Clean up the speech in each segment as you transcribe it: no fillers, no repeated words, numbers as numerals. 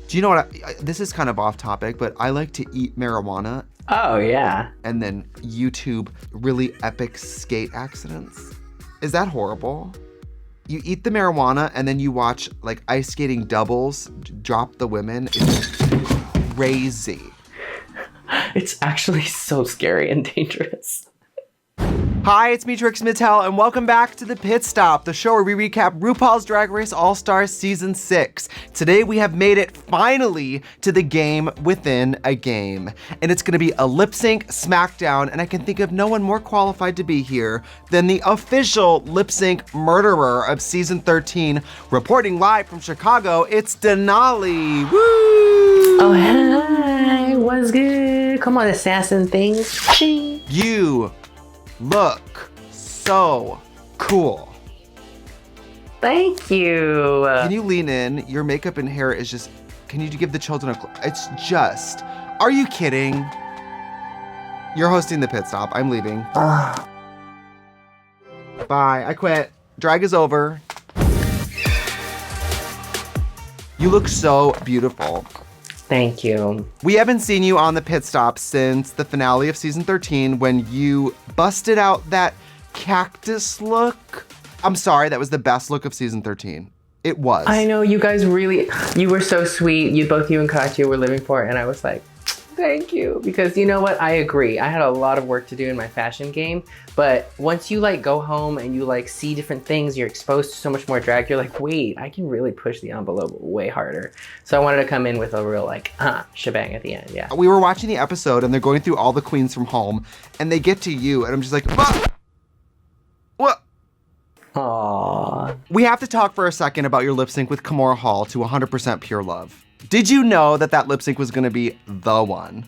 Do you know what, this is kind of off topic, but I like to eat marijuana. Oh, yeah. And then YouTube really epic skate accidents. Is that horrible? You eat the marijuana and then you watch like ice skating doubles drop the women. It's crazy. It's actually so scary and dangerous. Hi, it's me, Trixie Mattel, and welcome back to The Pit Stop, the show where we recap RuPaul's Drag Race All-Stars Season 6. Today we have made it finally to the game within a game. And it's gonna be a lip sync smackdown, and I can think of no one more qualified to be here than the official lip sync murderer of Season 13. Reporting live from Chicago, it's Denali. Woo! Oh, hi, what's good? Come on, assassin things. You look so cool. Thank you. Can you lean in? Your makeup and hair is just, can you give the children it's just, are you kidding? You're hosting the pit stop. I'm leaving. Bye, I quit. Drag is over. You look so beautiful. Thank you. We haven't seen you on the pit stop since the finale of season 13 when you busted out that cactus look. I'm sorry, that was the best look of season 13. It was. I know, you guys really, you were so sweet. Both you and Katya were living for it, and I was like, thank you. Because you know what, I agree. I had a lot of work to do in my fashion game, but once you like go home and you like see different things, you're exposed to so much more drag, you're like, wait, I can really push the envelope way harder. So I wanted to come in with a real like, shebang at the end, yeah. We were watching the episode and they're going through all the queens from home and they get to you and I'm just like, what? Aww. We have to talk for a second about your lip sync with Kimora Hall to 100% Pure Love. Did you know that that lip sync was gonna be the one?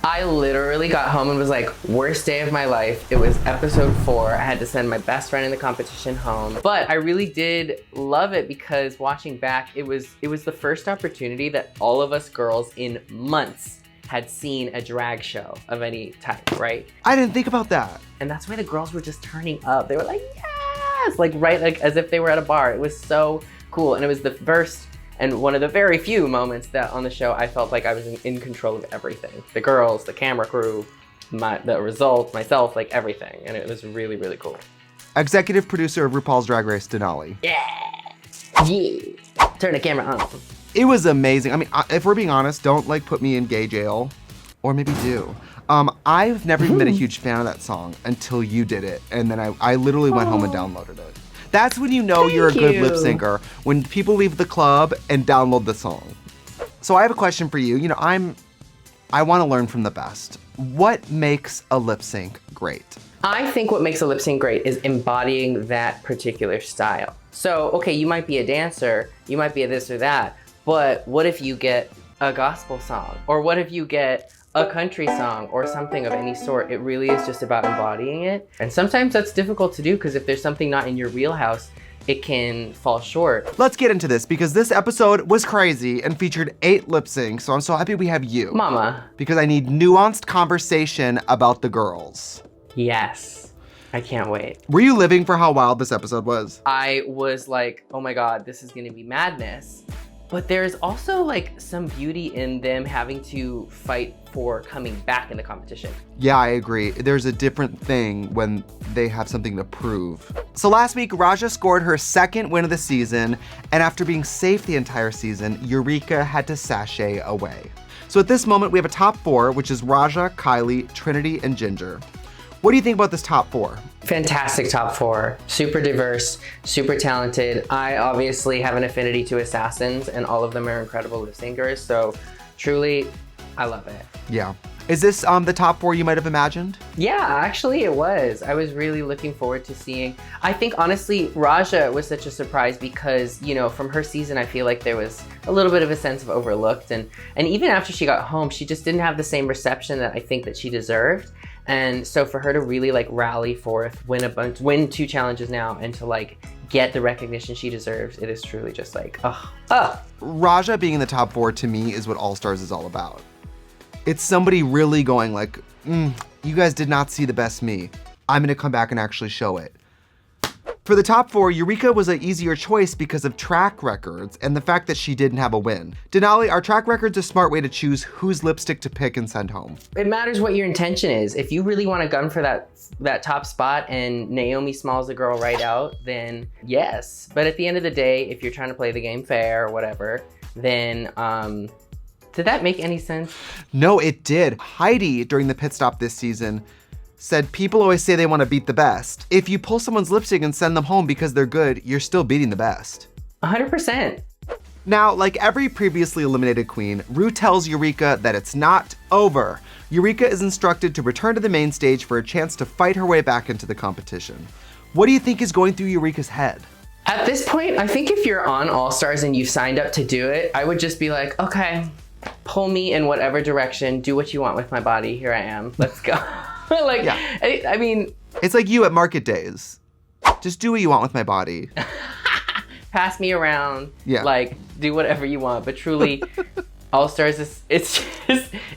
I literally got home and was like, worst day of my life. It was episode 4. I had to send my best friend in the competition home. But I really did love it because watching back, it was the first opportunity that all of us girls in months had seen a drag show of any type, right? I didn't think about that. And that's why the girls were just turning up. They were like, yes! Like right, like as if they were at a bar. It was so cool. And it was the first and one of the very few moments that on the show I felt like I was in control of everything. The girls, the camera crew, the results, myself, like everything. And it was really, really cool. Executive producer of RuPaul's Drag Race, Denali. Yeah! Yeah! Turn the camera on. It was amazing. I mean, if we're being honest, don't like put me in gay jail. Or maybe do. I've never even been a huge fan of that song until you did it. And then I literally went home and downloaded it. That's when you know you're a good lip syncer, when people leave the club and download the song. So I have a question for you. You know, I want to learn from the best. What makes a lip sync great? I think what makes a lip sync great is embodying that particular style. So, okay, you might be a dancer, you might be a this or that, but what if you get a gospel song? Or what if you get a country song or something of any sort? It really is just about embodying it. And sometimes that's difficult to do because if there's something not in your wheelhouse, it can fall short. Let's get into this because this episode was crazy and featured 8 lip syncs, so I'm so happy we have you. Mama. Because I need nuanced conversation about the girls. Yes. I can't wait. Were you living for how wild this episode was? I was like, oh my God, this is gonna be madness. But there's also like some beauty in them having to fight for coming back in the competition. Yeah, I agree. There's a different thing when they have something to prove. So last week, Raja scored her 2nd win of the season, and after being safe the entire season, Eureka had to sashay away. So at this moment, we have a top 4, which is Raja, Kylie, Trinity, and Ginger. What do you think about this top 4? Fantastic top 4. Super diverse, super talented. I obviously have an affinity to assassins and all of them are incredible lip syncers. So truly, I love it. Yeah. Is this the top 4 you might have imagined? Yeah, actually it was. I was really looking forward to seeing. I think honestly, Raja was such a surprise because, you know, from her season, I feel like there was a little bit of a sense of overlooked. And even after she got home, she just didn't have the same reception that I think that she deserved. And so for her to really like rally forth, win 2 challenges now, and to like get the recognition she deserves, it is truly just like, Raja being in the top 4 to me is what All Stars is all about. It's somebody really going like, you guys did not see the best me. I'm gonna come back and actually show it. For the top 4, Eureka was an easier choice because of track records and the fact that she didn't have a win. Denali, are track records a smart way to choose whose lipstick to pick and send home? It matters what your intention is. If you really want to gun for that top spot and Naomi Smalls the girl right out, then yes. But at the end of the day, if you're trying to play the game fair or whatever, then did that make any sense? No, it did. Heidi, during the pit stop this season, said people always say they want to beat the best. If you pull someone's lipstick and send them home because they're good, you're still beating the best. 100%. Now, like every previously eliminated queen, Ru tells Eureka that it's not over. Eureka is instructed to return to the main stage for a chance to fight her way back into the competition. What do you think is going through Eureka's head? At this point, I think if you're on All Stars and you've signed up to do it, I would just be like, okay, pull me in whatever direction, do what you want with my body, here I am, let's go. Like, yeah. I mean... It's like you at market days. Just do what you want with my body. Pass me around, yeah. Like, do whatever you want. But truly, All Stars, it's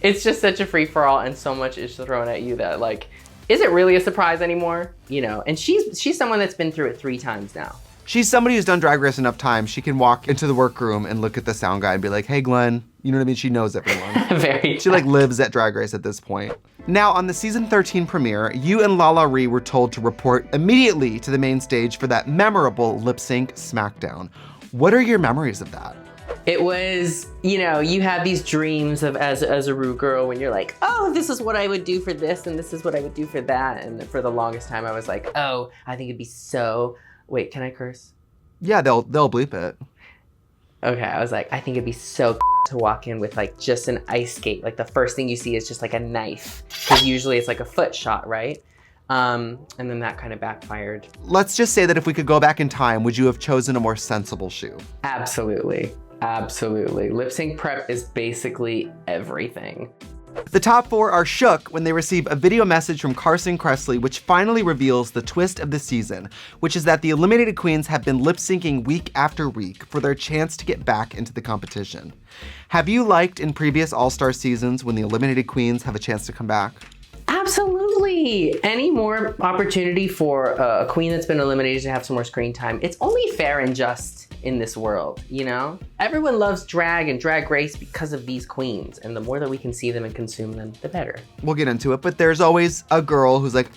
just such a free-for-all and so much is thrown at you that, like, is it really a surprise anymore? You know, and she's someone that's been through it 3 times now. She's somebody who's done Drag Race enough times, she can walk into the workroom and look at the sound guy and be like, hey, Glenn, you know what I mean? She knows everyone. She like lives at Drag Race at this point. Now, on the season 13 premiere, you and Lala Ree were told to report immediately to the main stage for that memorable lip sync smackdown. What are your memories of that? It was, you know, you have these dreams of as a Ru girl when you're like, oh, this is what I would do for this and this is what I would do for that. And for the longest time I was like, oh, I think it'd be so... Wait, can I curse? Yeah, they'll bleep it. Okay, I was like, I think it'd be so to walk in with like just an ice skate. Like the first thing you see is just like a knife. Because usually it's like a foot shot, right? And then that kind of backfired. Let's just say that if we could go back in time, would you have chosen a more sensible shoe? Absolutely, absolutely. Lip sync prep is basically everything. The top 4 are shook when they receive a video message from Carson Kressley, which finally reveals the twist of the season, which is that the eliminated queens have been lip syncing week after week for their chance to get back into the competition. Have you liked in previous All-Star seasons when the eliminated queens have a chance to come back? Absolutely. Any more opportunity for a queen that's been eliminated to have some more screen time, it's only fair and just in this world, you know? Everyone loves drag and Drag Race because of these queens, and the more that we can see them and consume them, the better. We'll get into it, but there's always a girl who's like,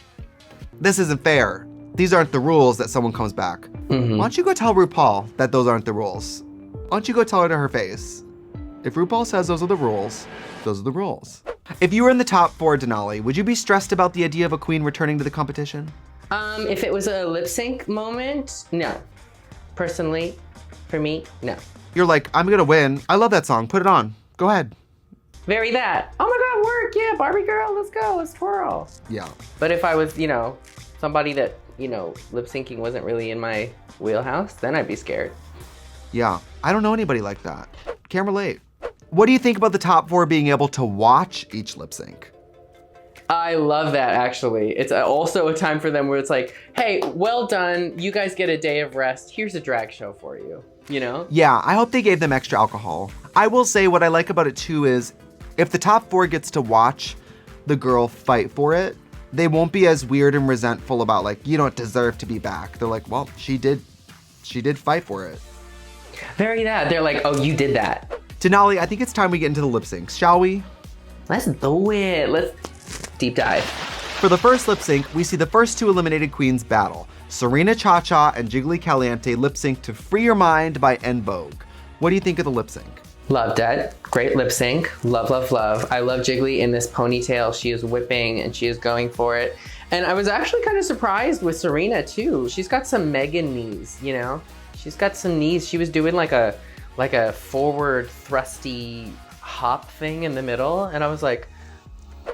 this isn't fair. These aren't the rules that someone comes back. Mm-hmm. Why don't you go tell RuPaul that those aren't the rules? Why don't you go tell her to her face? If RuPaul says those are the rules, those are the rules. If you were in the top 4, Denali, would you be stressed about the idea of a queen returning to the competition? If it was a lip sync moment, no. Personally, for me, no. You're like, I'm gonna win. I love that song. Put it on. Go ahead. Very that. Oh my God, work. Yeah, Barbie girl, let's go. Let's twirl. Yeah. But if I was, you know, somebody that, you know, lip syncing wasn't really in my wheelhouse, then I'd be scared. Yeah. I don't know anybody like that. Can't relate. What do you think about the top 4 being able to watch each lip sync? I love that, actually. It's also a time for them where it's like, hey, well done. You guys get a day of rest. Here's a drag show for you, you know? Yeah, I hope they gave them extra alcohol. I will say what I like about it too is if the top 4 gets to watch the girl fight for it, they won't be as weird and resentful about like, you don't deserve to be back. They're like, well, she did fight for it. Very that. They're like, oh, you did that. Denali, I think it's time we get into the lip syncs, shall we? Let's do it. Let's deep dive. For the first lip sync, we see the first 2 eliminated queens battle. Serena Cha-Cha and Jiggly Caliente lip sync to Free Your Mind by En Vogue. What do you think of the lip sync? Loved it. Great lip sync. Love, love, love. I love Jiggly in this ponytail. She is whipping and she is going for it. And I was actually kind of surprised with Serena too. She's got some Megan knees, you know? She's got some knees. She was doing like a forward thrusty hop thing in the middle. And I was like,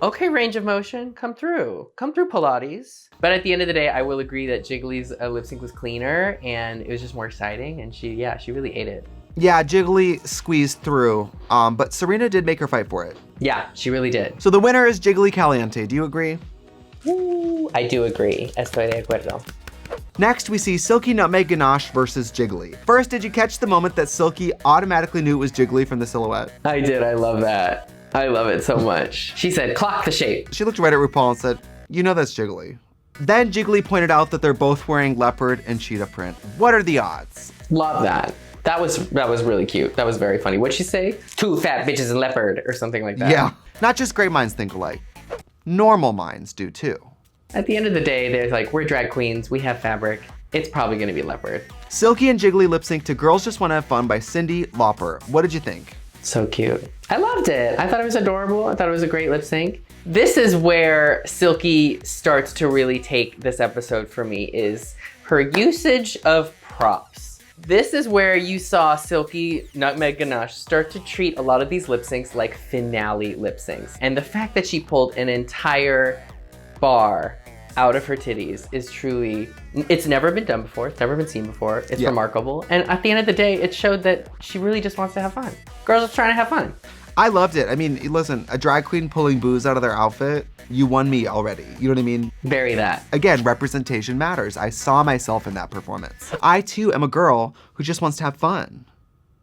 okay, range of motion, come through Pilates. But at the end of the day, I will agree that Jiggly's lip sync was cleaner and it was just more exciting. And she really ate it. Yeah, Jiggly squeezed through, but Serena did make her fight for it. Yeah, she really did. So the winner is Jiggly Caliente. Do you agree? Ooh, I do agree. Estoy de acuerdo. Next, we see Silky, Nutmeg, Ganache versus Jiggly. First, did you catch the moment that Silky automatically knew it was Jiggly from the silhouette? I did. I love that. I love it so much. She said, clock the shape. She looked right at RuPaul and said, you know that's Jiggly. Then Jiggly pointed out that they're both wearing leopard and cheetah print. What are the odds? Love that. That was really cute. That was very funny. What'd she say? 2 fat bitches in leopard or something like that. Yeah, not just great minds think alike. Normal minds do too. At the end of the day, they're like, we're drag queens, we have fabric. It's probably gonna be leopard. Silky and Jiggly lip sync to Girls Just Wanna Have Fun by Cindy Lauper. What did you think? So cute. I loved it. I thought it was adorable. I thought it was a great lip sync. This is where Silky starts to really take this episode for me, is her usage of props. This is where you saw Silky, NUTMEG, GANACHE start to treat a lot of these lip syncs like finale lip syncs. And the fact that she pulled an entire bar out of her titties is truly, it's never been done before. It's never been seen before. It's remarkable. And at the end of the day, it showed that she really just wants to have fun. Girls are trying to have fun. I loved it. I mean, listen, a drag queen pulling booze out of their outfit, you won me already. You know what I mean? Very that. Again, representation matters. I saw myself in that performance. I too am a girl who just wants to have fun.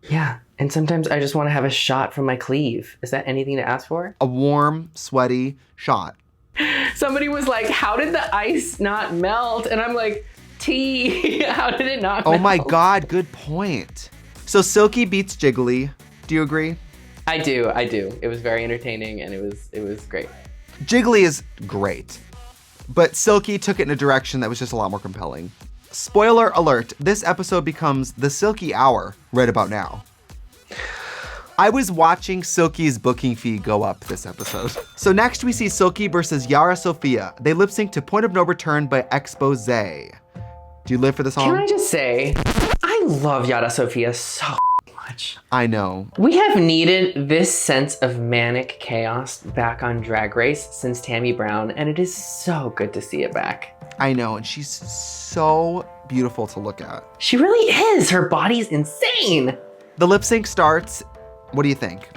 Yeah, and sometimes I just want to have a shot from my cleave. Is that anything to ask for? A warm, sweaty shot. Somebody was like, how did the ice not melt? And I'm like, tea, how did it not melt? Oh my God, good point. So Silky beats Jiggly. Do you agree? I do. It was very entertaining and it was great. Jiggly is great, but Silky took it in a direction that was just a lot more compelling. Spoiler alert, this episode becomes the Silky Hour right about now. I was watching Silky's booking fee go up this episode. So next we see Silky versus YARA SOFIA. They lip sync to Point of No Return by Expose. Do you live for the song? Can I just say, I love YARA SOFIA so much. I know. We have needed this sense of manic chaos back on Drag Race since Tammy Brown, and it is so good to see it back. I know, and she's so beautiful to look at. She really is. Her body's insane. The lip sync starts. What do you think?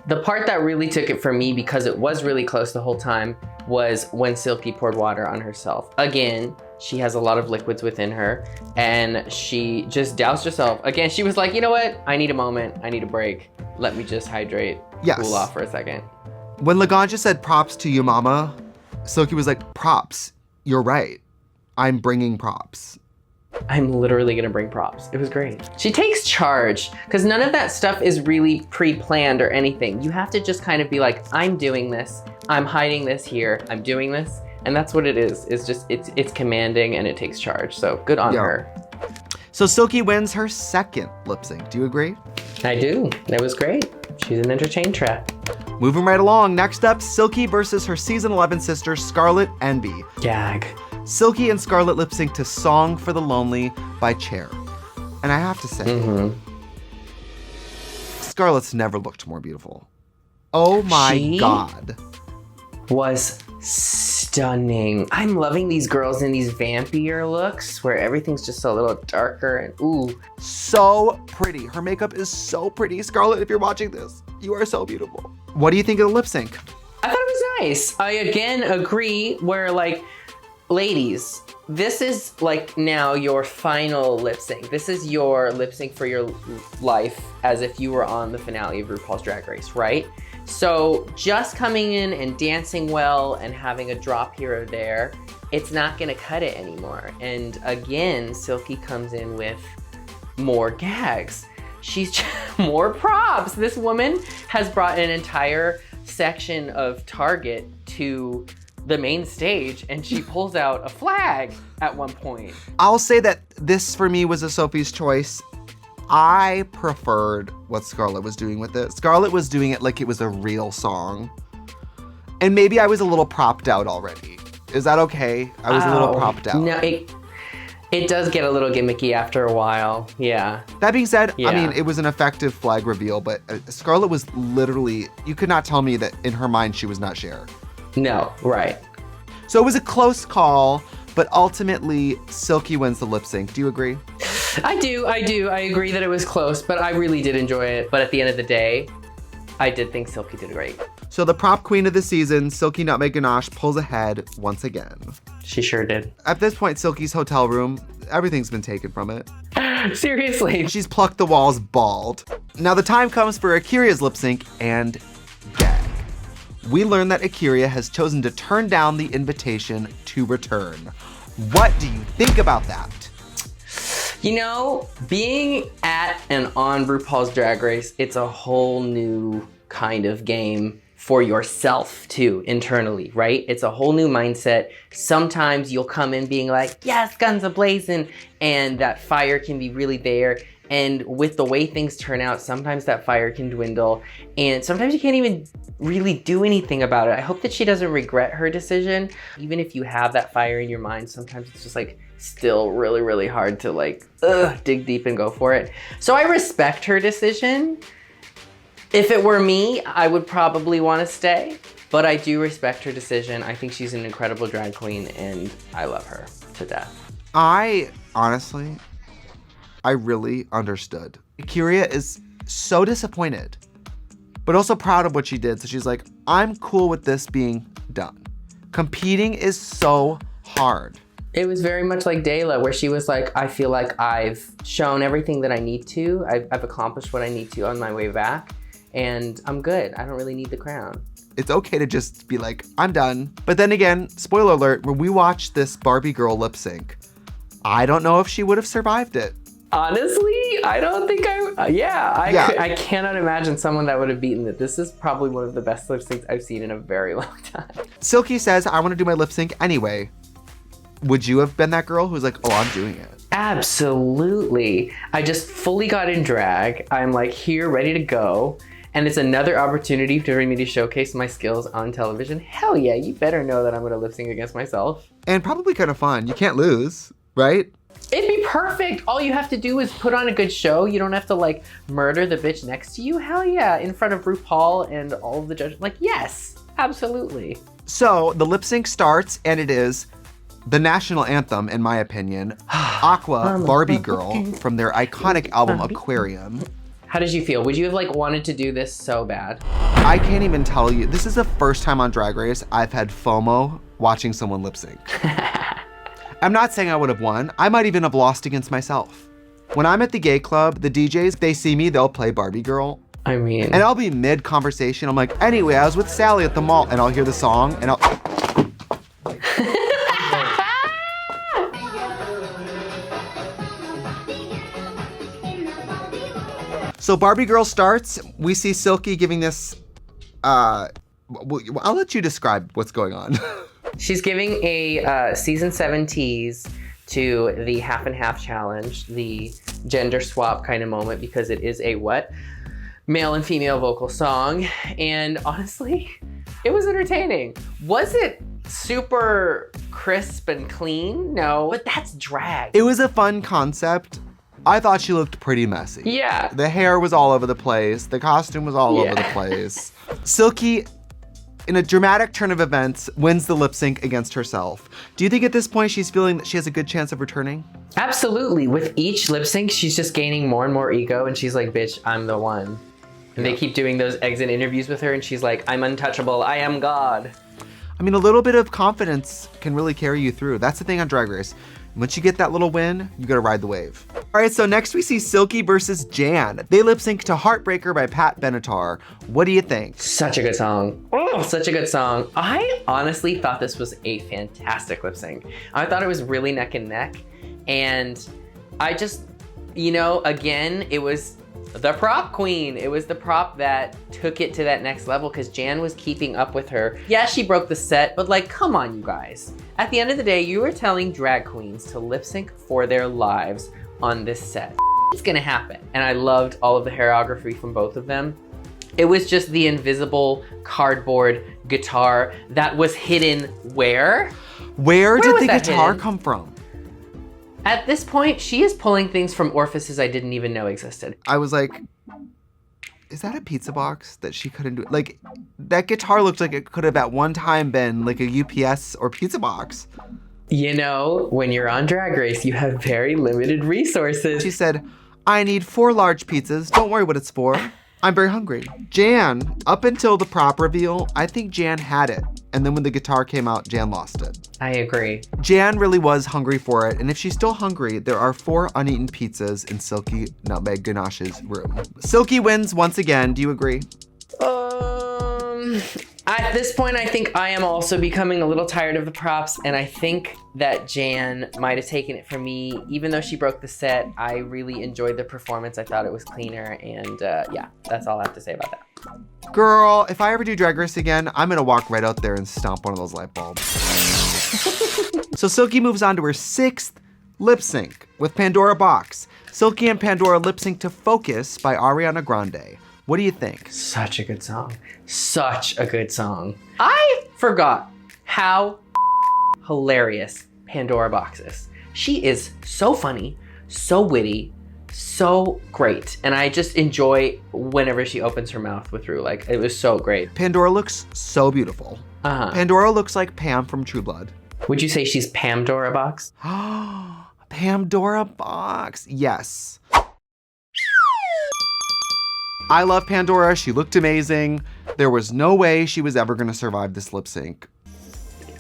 The part that really took it for me, because it was really close the whole time, was when Silky poured water on herself. Again, she has a lot of liquids within her, and she just doused herself. Again, she was like, you know what? I need a moment. I need a break. Let me just hydrate, cool off for a second. When Laganja said props to you, mama, Silky was like, props. You're right. I'm bringing props. I'm literally gonna bring props. It was great. She takes charge, because none of that stuff is really pre-planned or anything. You have to just kind of be like, I'm doing this. I'm hiding this here. I'm doing this. And that's what it is. It's just, it's commanding and it takes charge. So good on her. So Silky wins her second lip sync. Do you agree? I do. That was great. She's an entertain trap. Moving right along. Next up, Silky versus her season 11 sister, Scarlet Envy. Gag. Silky and Scarlet lip sync to Song for the Lonely by Cher. And I have to say, Scarlet's never looked more beautiful. Oh my God. Was stunning. I'm loving these girls in these vampier looks where everything's just a little darker and ooh. So pretty. Her makeup is so pretty. Scarlet, if you're watching this, you are so beautiful. What do you think of the lip sync? I thought it was nice. I again agree where, like, ladies, this is like now your final lip sync. This is your lip sync for your life, as if you were on the finale of RuPaul's Drag Race, right? So just coming in and dancing well and having a drop here or there, it's not gonna cut it anymore. And again, Silky comes in with more gags. She's more props. This woman has brought an entire section of Target to the main stage, and she pulls out a flag at one point. I'll say that this for me was a Sophie's choice. I preferred what Scarlet was doing with it. Scarlet was doing it like it was a real song. And maybe I was a little propped out already. Is that okay? I was a little propped out. No, it does get a little gimmicky after a while, yeah. That being said, I mean, it was an effective flag reveal, but Scarlet was literally, you could not tell me that in her mind she was not Cher. No, right. So it was a close call, but ultimately Silky wins the lip sync. Do you agree? I do. I agree that it was close, but I really did enjoy it. But at the end of the day, I did think Silky did great. So the prop queen of the season, Silky NUTMEG GANACHE, pulls ahead once again. She sure did. At this point, Silky's hotel room, everything's been taken from it. Seriously. She's plucked the walls bald. Now the time comes for Akira's lip sync and gag. we learn that A'keria has chosen to turn down the invitation to return. What do you think about that? You know, being at and on RuPaul's Drag Race, it's a whole new kind of game for yourself too, internally, right? It's a whole new mindset. Sometimes you'll come in being like, yes, guns a-blazing, and that fire can be really there. And with the way things turn out, sometimes that fire can dwindle, and sometimes you can't even really do anything about it. I hope that she doesn't regret her decision. Even if you have that fire in your mind, sometimes it's just like still really, really hard to like, dig deep and go for it. So I respect her decision. If it were me, I would probably want to stay, but I do respect her decision. I think she's an incredible drag queen, and I love her to death. I really understood. A'keria is so disappointed, but also proud of what she did. So she's like, I'm cool with this being done. Competing is so hard. It was very much like Dela, where she was like, I feel like I've shown everything that I need to. I've accomplished what I need to on my way back, and I'm good. I don't really need the crown. It's okay to just be like, I'm done. But then again, spoiler alert, when we watched this Barbie girl lip sync, I don't know if she would have survived it. Honestly, I don't think I cannot imagine someone that would have beaten it. This is probably one of the best lip syncs I've seen in a very long time. Silky says, I want to do my lip sync anyway. Would you have been that girl who's like, oh, I'm doing it? Absolutely. I just fully got in drag. I'm like here, ready to go. And it's another opportunity for me to showcase my skills on television. Hell yeah, you better know that I'm gonna lip sync against myself. And probably kind of fun. You can't lose, right? It'd be perfect. All you have to do is put on a good show. You don't have to like murder the bitch next to you. Hell yeah, in front of RuPaul and all of the judges. Like, yes, absolutely. So the lip sync starts, and it is the national anthem, in my opinion, Aqua Barbie Girl from their iconic album Aquarium. How did you feel? Would you have like wanted to do this so bad? I can't even tell you. This is the first time on Drag Race I've had FOMO watching someone lip sync. I'm not saying I would have won. I might even have lost against myself. When I'm at the gay club, the DJs, they see me, they'll play Barbie Girl. I mean. And I'll be mid-conversation. I'm like, anyway, I was with Sally at the mall, and I'll hear the song, and I'll... So Barbie Girl starts. We see Silky giving this, I'll let you describe what's going on. She's giving a season 7 tease to the half and half challenge, the gender swap kind of moment, because it is a male and female vocal song. And honestly, it was entertaining. Was it super crisp and clean? No, but that's drag. It was a fun concept. I thought she looked pretty messy. Yeah. The hair was all over the place. The costume was all over the place. Silky, in a dramatic turn of events, wins the lip sync against herself. Do you think at this point she's feeling that she has a good chance of returning? Absolutely. With each lip sync, she's just gaining more and more ego, and she's like, bitch, I'm the one. And they keep doing those exit interviews with her, and she's like, I'm untouchable. I am God. I mean, a little bit of confidence can really carry you through. That's the thing on Drag Race. Once you get that little win, you gotta ride the wave. All right, so next we see Silky versus Jan. They lip sync to Heartbreaker by Pat Benatar. What do you think? Such a good song. Oh, such a good song. I honestly thought this was a fantastic lip sync. I thought it was really neck and neck. And I just, you know, again, it was the prop queen. It was the prop that took it to that next level, because Jan was keeping up with her. Yeah, she broke the set, but like, come on, you guys. At the end of the day, you were telling drag queens to lip sync for their lives on this set. It's gonna happen. And I loved all of the choreography from both of them. It was just the invisible cardboard guitar that was hidden where? Where did the guitar come from? At this point, she is pulling things from orifices I didn't even know existed. I was like, is that a pizza box that she couldn't do? Like, that guitar looked like it could have at one time been like a UPS or pizza box. You know, when you're on Drag Race, you have very limited resources. She said, I need 4 large pizzas. Don't worry what it's for. I'm very hungry. Jan, up until the prop reveal, I think Jan had it. And then when the guitar came out, Jan lost it. I agree. Jan really was hungry for it. And if she's still hungry, there are 4 uneaten pizzas in Silky Nutmeg Ganache's room. Silky wins once again. Do you agree? At this point, I think I am also becoming a little tired of the props, and I think that Jan might have taken it from me. Even though she broke the set, I really enjoyed the performance. I thought it was cleaner, and yeah, that's all I have to say about that. Girl, if I ever do Drag Race again, I'm gonna walk right out there and stomp one of those light bulbs. So Silky moves on to her 6th lip sync with Pandora BOXX. Silky and Pandora lip sync to Focus by Ariana Grande. What do you think? Such a good song. Such a good song. I forgot how hilarious Pandora BOXX is. She is so funny, so witty, so great. And I just enjoy whenever she opens her mouth with Ru. Like, it was so great. Pandora looks so beautiful. Pandora looks like Pam from True Blood. Would you say she's Pandora BOXX? Pandora BOXX, yes. I love Pandora, she looked amazing. There was no way she was ever gonna survive this lip sync.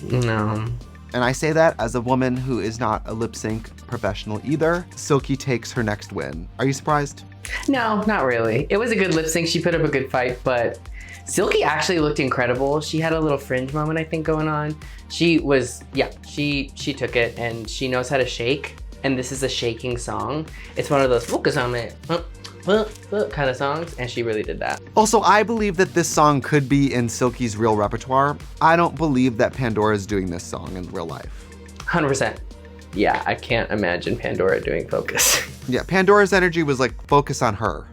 No. And I say that as a woman who is not a lip sync professional either. Silky takes her next win. Are you surprised? No, not really. It was a good lip sync, she put up a good fight, but Silky actually looked incredible. She had a little fringe moment, I think, going on. She was, yeah, she took it, and she knows how to shake, and this is a shaking song. It's one of those focus on it kind of songs, and she really did that. Also, I believe that this song could be in Silky's real repertoire. I don't believe that Pandora is doing this song in real life. 100%. Yeah, I can't imagine Pandora doing Focus. Yeah, Pandora's energy was like, focus on her.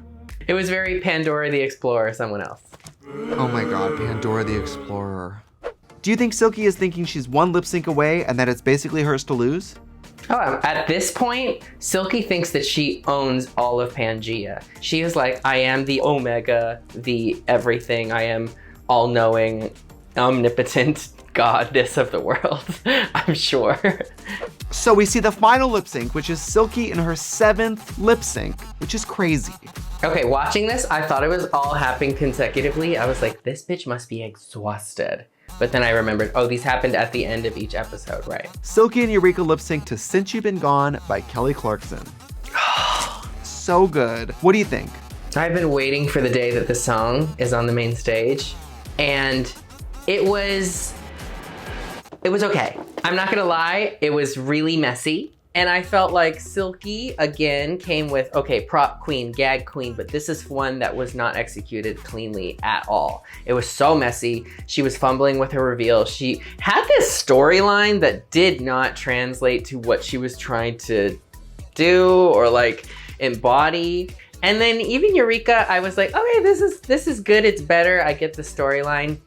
It was very Pandora the Explorer, someone else. Oh my God, Pandora the Explorer. Do you think Silky is thinking she's one lip sync away and that it's basically hers to lose? Oh, at this point, Silky thinks that she owns all of Pangea. She is like, I am the Omega, the everything. I am all-knowing, omnipotent goddess of the world, I'm sure. So we see the final lip sync, which is Silky in her 7th lip sync, which is crazy. Okay, watching this, I thought it was all happening consecutively. I was like, this bitch must be exhausted. But then I remembered, oh, these happened at the end of each episode, right? Silky and Eureka lip sync to Since You've Been Gone by Kelly Clarkson. So good. What do you think? I've been waiting for the day that the song is on the main stage, and it was okay. I'm not gonna lie, it was really messy. And I felt like Silky, again, came with, okay, prop queen, gag queen, but this is one that was not executed cleanly at all. It was so messy. She was fumbling with her reveal. She had this storyline that did not translate to what she was trying to do or like embody. And then even Eureka, I was like, okay, this is good, it's better, I get the storyline.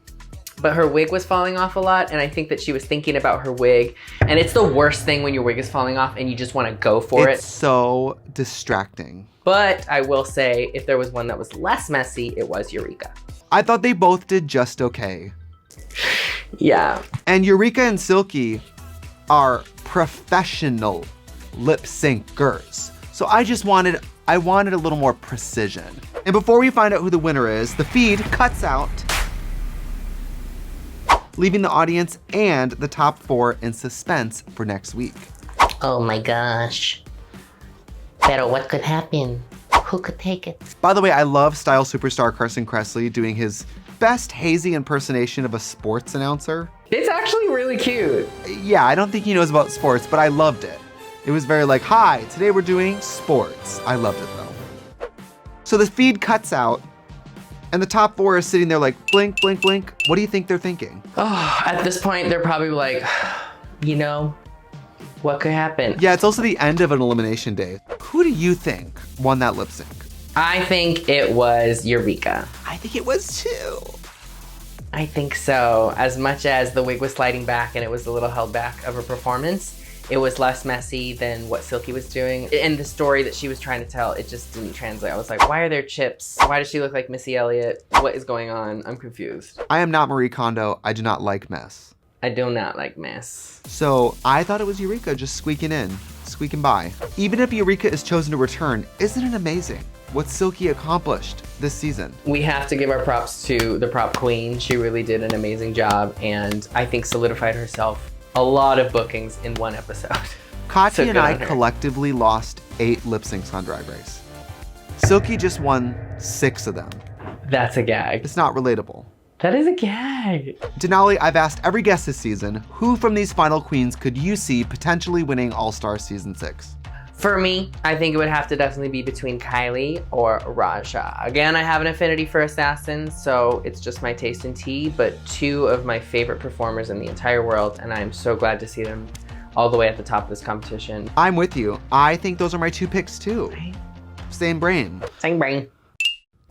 But her wig was falling off a lot, and I think that she was thinking about her wig. And it's the worst thing when your wig is falling off and you just want to go for it. It's so distracting. But I will say, if there was one that was less messy, it was Eureka. I thought they both did just okay. Yeah. And Eureka and Silky are professional lip syncers. So I wanted a little more precision. And before we find out who the winner is, the feed cuts out, leaving the audience and the top 4 in suspense for next week. Oh my gosh. Pero what could happen? Who could take it? By the way, I love style superstar Carson Kressley doing his best hazy impersonation of a sports announcer. It's actually really cute. Yeah, I don't think he knows about sports, but I loved it. It was very like, hi, today we're doing sports. I loved it though. So the feed cuts out, and the top 4 is sitting there like, blink, blink, blink. What do you think they're thinking? Oh, at this point, they're probably like, you know, what could happen? Yeah, it's also the end of an elimination day. Who do you think won that lip sync? I think it was Eureka. I think it was too. I think so. As much as the wig was sliding back and it was a little held back of her performance, it was less messy than what Silky was doing. And the story that she was trying to tell, it just didn't translate. I was like, why are there chips? Why does she look like Missy Elliott? What is going on? I'm confused. I am not Marie Kondo. I do not like mess. I do not like mess. So I thought it was Eureka just squeaking by. Even if Eureka is chosen to return, isn't it amazing what Silky accomplished this season? We have to give our props to the prop queen. She really did an amazing job, and I think solidified herself a lot of bookings in one episode. Katya and I collectively lost 8 lip syncs on Drag Race. Silky just won 6 of them. That's a gag. It's not relatable. That is a gag. Denali, I've asked every guest this season, who from these final queens could you see potentially winning All-Star Season 6? For me, I think it would have to definitely be between Kylie or Raja. Again, I have an affinity for assassins, so it's just my taste in tea, but two of my favorite performers in the entire world, and I'm so glad to see them all the way at the top of this competition. I'm with you. I think those are my 2 picks too. Right? Same brain. Same brain.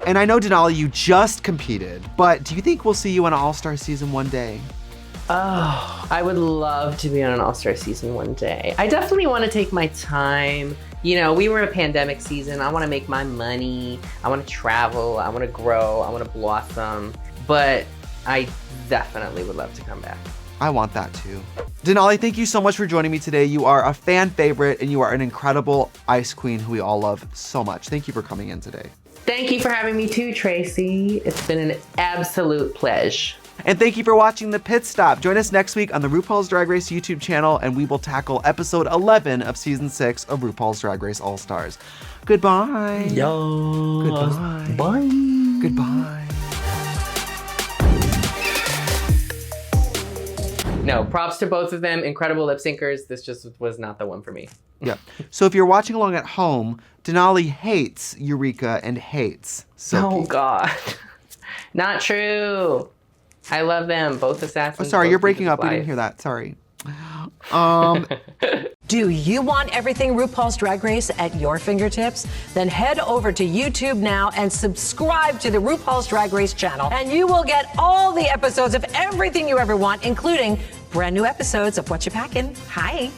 And I know, Denali, you just competed, but do you think we'll see you on All-Star Season one day? Oh, I would love to be on an All-Star Season one day. I definitely want to take my time. You know, we were in a pandemic season. I want to make my money. I want to travel. I want to grow. I want to blossom. But I definitely would love to come back. I want that too. Denali, thank you so much for joining me today. You are a fan favorite and you are an incredible ice queen who we all love so much. Thank you for coming in today. Thank you for having me too, Tracy. It's been an absolute pleasure. And thank you for watching The Pit Stop. Join us next week on the RuPaul's Drag Race YouTube channel and we will tackle episode 11 of season 6 of RuPaul's Drag Race All-Stars. Goodbye. Yo. Goodbye. Bye. Goodbye. No, props to both of them. Incredible lip syncers. This just was not the one for me. Yeah. So if you're watching along at home, Denali hates Eureka and hates Silky. Oh God. Not true. I love them, both assassins. Oh, sorry, both you're breaking Jesus up. We didn't lives. hear that. Sorry. Do you want everything RuPaul's Drag Race at your fingertips? Then head over to YouTube now and subscribe to the RuPaul's Drag Race channel, and you will get all the episodes of everything you ever want, including brand new episodes of What You Packin'. Hi.